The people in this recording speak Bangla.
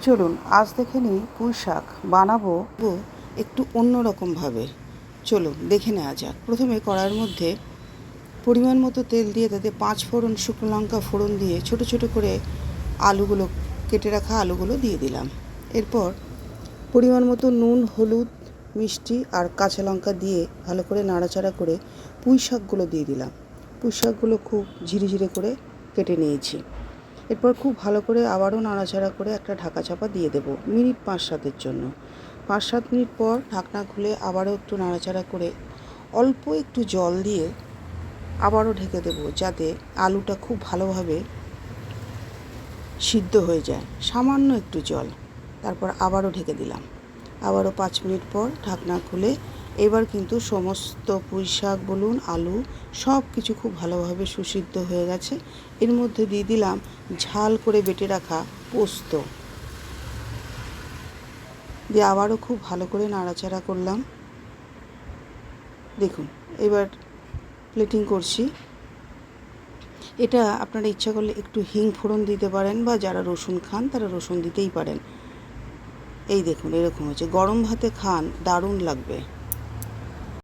চলুন আজ দেখে নিই পুঁই শাক বানাবো একটু অন্য রকমভাবে। চলুন দেখে নেওয়া যাক। প্রথমে কড়াইয়ের মধ্যে পরিমাণ মতো তেল দিয়ে তাতে 5 ফোড়ন শুকনো লঙ্কা ফোড়ন দিয়ে ছোট ছোট করে আলুগুলো কেটে রাখা আলুগুলো দিয়ে দিলাম। এরপর পরিমাণ মতো নুন, হলুদ, মিষ্টি আর কাঁচা লঙ্কা দিয়ে ভালো করে নাড়াচাড়া করে পুঁই শাকগুলো দিয়ে দিলাম। পুঁই শাকগুলো খুব ঝিরিঝিরে করে কেটে নিয়েছি। এরপর খুব ভালো করে আবারও নাড়াচাড়া করে একটা ঢাকা চাপা দিয়ে দেবো মিনিট 5-7-এর জন্য। 5-7 মিনিট পর ঢাকনা খুলে আবারও একটু নাড়াচাড়া করে অল্প একটু জল দিয়ে আবারও ঢেকে দেবো, যাতে আলুটা খুব ভালোভাবে সিদ্ধ হয়ে যায়। সামান্য একটু জল, তারপর আবারও ঢেকে দিলাম। আবারও 5 মিনিট পর ঢাকনা খুলে এবার কিন্তু সমস্ত পুঁই শাক বলুন, আলু সব কিছু খুব ভালোভাবে সুসিদ্ধ হয়ে গেছে। এর মধ্যে দিয়ে দিলাম ঝাল করে বেটে রাখা পোস্ত দিয়ে আবারও খুব ভালো করে নাড়াচাড়া করলাম। দেখুন এবার প্লেটিং করছি। এটা আপনারা ইচ্ছা করলে একটু হিং ফোড়ন দিতে পারেন, বা যারা রসুন খান তারা রসুন দিতেই পারেন। এই দেখুন এরকম হয়েছে। গরম ভাতে খান, দারুণ লাগবে।